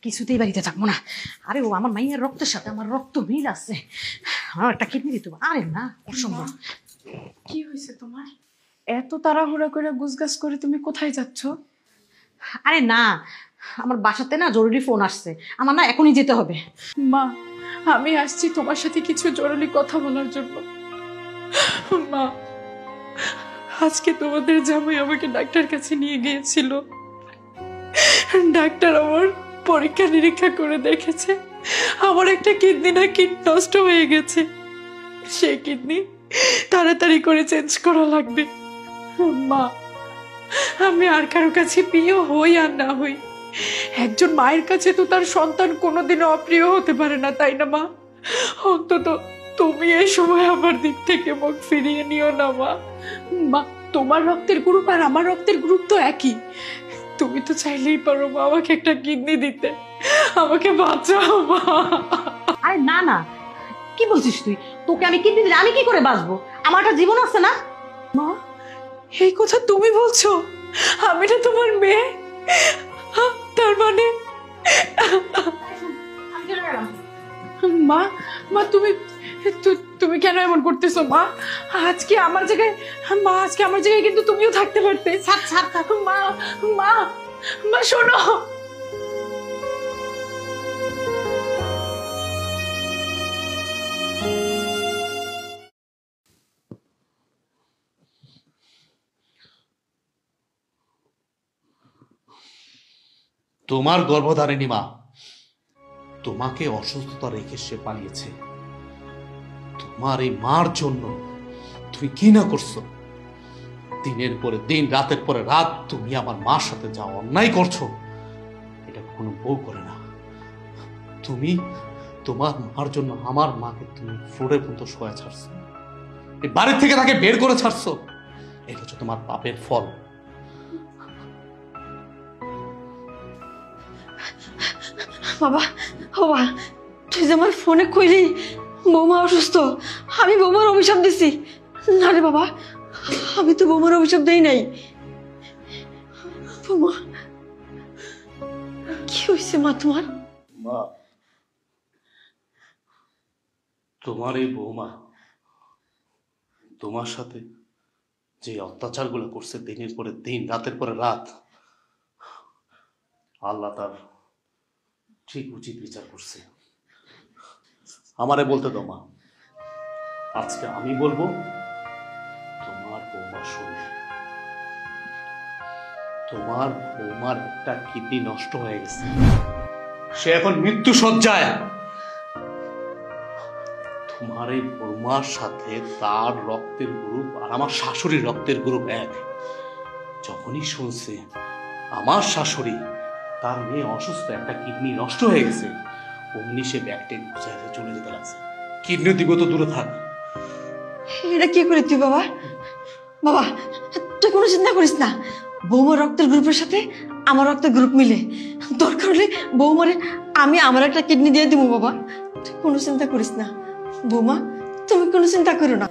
কিছুতেই বাড়িতে থাকবো না। আরে ও আমার মাইয়ের রক্তের সাথে আমার রক্ত মিল আছে, আমার একটা কিডনি দিতে। আরে না, অসম্ভব। কি হয়েছে তোমার? এত তাড়াহুড়া করে গুছগাছ করে তুমি কোথায় যাচ্ছ? আরে না, আমার বাসাতে না জরুরি ফোন আসছে, আমার না এখনই যেতে হবে। মা, আমি আসছি তোমার সাথে কিছু জরুরি কথা বলার জন্য। মা, আজকে তোমাদের জামাই আমাকে ডাক্তার কাছে নিয়ে গিয়েছিল। ডাক্তার আমার পরীক্ষা নিরীক্ষা করে দেখেছে আমার একটা কিডনি নাকি নষ্ট হয়ে গেছে। সেই কিডনি তাড়াতাড়ি করে চেঞ্জ করা লাগবে। মা, আমি আর কারো কাছে প্রিয় হই আর না হই, একজন মায়ের কাছে তো তার সন্তান কোনোদিনও অপ্রিয় হতে পারে না, তাই না মা? অন্তত তুমি এই সময় আমার দিক থেকে মুখ ফিরিয়ে নিও না মা। মা, তোমার রক্তের গ্রুপ আর আমার রক্তের গ্রুপ তো একই, তুমি তো চাইলেই পারো মা আমাকে একটা কিডনি দিতে। আমাকে বাঁচাও মা। আরে না না, কি বলছিস তুই? তোকে আমি কিডনি দিলে আমি কি করে বাঁচবো? আমার একটা জীবন আছে না। মা, এই কথা তুমি বলছো? আমি না তোমার মেয়ে, তার মানে মা, মা তুমি তুমি কেন এমন করতেছো মা? আজকে আমার জায়গায়, মা আজকে আমার জায়গায় কিন্তু তুমিও থাকতে পারতে। ছাড় ছাড় ছাড়। মা, মা, মা শোনো। তোমার গর্ভধারিণী মা তোমাকে অসুস্থতা রেখে সে পালিয়েছে। তোমার এই মার জন্য তুমি কি না করছো? দিনের পরে দিন, রাতের পরে রাত তুমি আমার মার সাথে যা অন্যায় করছো, এটা কোনো বউ করে না। তুমি তোমার মার জন্য আমার মাকে তুমি ফ্লোরে পর্যন্ত শোয়া ছাড়ছো, এই বাড়ির থেকে তাকে বের করে ছাড়ছো। এটা হচ্ছে তোমার পাপের ফল। বাবা, ও বাবা, তুই যে আমার ফোনে কইলি বৌমা অসুস্থ, আমি বৌমার অভিশাপ দিছি? না রে বাবা, আমি তো বৌমার অভিশাপ দেই নাই। বৌমা, কি হয়েছে মা তোমার? মা, তোমার এই বৌমা তোমার সাথে যে অত্যাচারগুলো করছে দিনের পরে দিন, রাতের পরে রাত, আল্লাহ তার ঠিক উচিত বিচার করছে। আমারে বলতে দাও মা, আজকে আমি বলবো, তোমার বৌমা শুনবে। তোমার বৌমার একটা কিডনি নষ্ট হয়ে গেছে, সে এখন মৃত্যু শয্যায়। তোমার এই বৌমার সাথে তার রক্তের গ্রুপ আর আমার শাশুড়ির রক্তের গ্রুপ এক। যখনই শুনছে আমার শাশুড়ি তার মেয়ে অসুস্থ, একটা কিডনি নষ্ট হয়ে গেছে, অমনি সে ব্যাগটে চলে যেতে লাগছে। কিডনি দিব তো দূরে থাক। এটা কি করে তুই বাবা? বাবা, তুই কোনো চিন্তা করিস না, বৌমার রক্তের গ্রুপের সাথে আমার রক্তের গ্রুপ মিলে, দরকার হলে বৌমারে আমি আমার একটা কিডনি দিয়ে দিব বাবা। তুই কোনো চিন্তা করিস না বৌমা, তুমি কোনো চিন্তা করো না।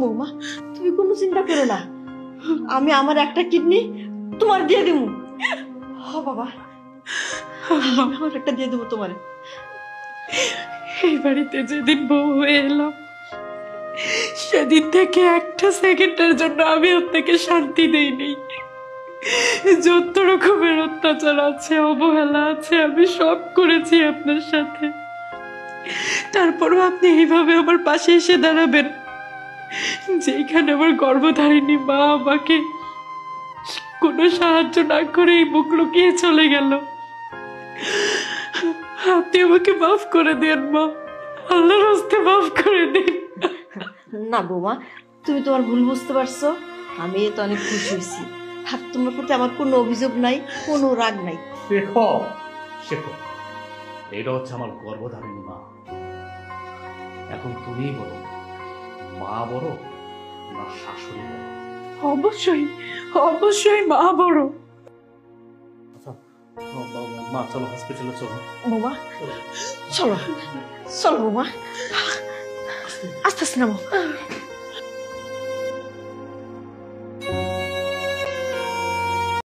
বৌমা, তুমি কোনো চিন্তা করো না, আমি আমার একটা কিডনি তোমার দিয়ে দিব। হ বাবা, আমার একটা দিয়ে দেবো তোমার। এই বাড়িতে যেদিন বউ হয়ে এলাম, সেদিন থেকে একটা সেকেন্ডের জন্য আমি ওর থেকে শান্তি দেইনি। যত রকমের অত্যাচার আছে, অবহেলা আছে, আমি সব করেছি আপনার সাথে। তারপরও আপনি এইভাবে আমার পাশে এসে দাঁড়াবেন, যেখানে আমার গর্ভধারিণী মা আমাকে কোনো সাহায্য না করে মুখ লুকিয়ে চলে গেল। আপনি আমাকে মাফ করে দেন মা, আল্লাহর হস্তে মাফ করে দিন। না বৌমা, তুমি তোমার ভুল বুঝতে পারছো, আমি তো অনেক খুশি হয়েছি। আর তোমার প্রতি আমার কোনো অভিযোগ নাই, কোনো রাগ নাই। শেখো শেখো, এটা হচ্ছে আমার গর্ভধারিণী মা। এখন তুমিই বলো, মা বড় না শাশুড়ি বড়? অবশ্যই অবশ্যই মা বড়। মা চলো হসপিটালে চলো। বৌমা চলো, চলো বৌমা, আস্তে আস্তে নামো।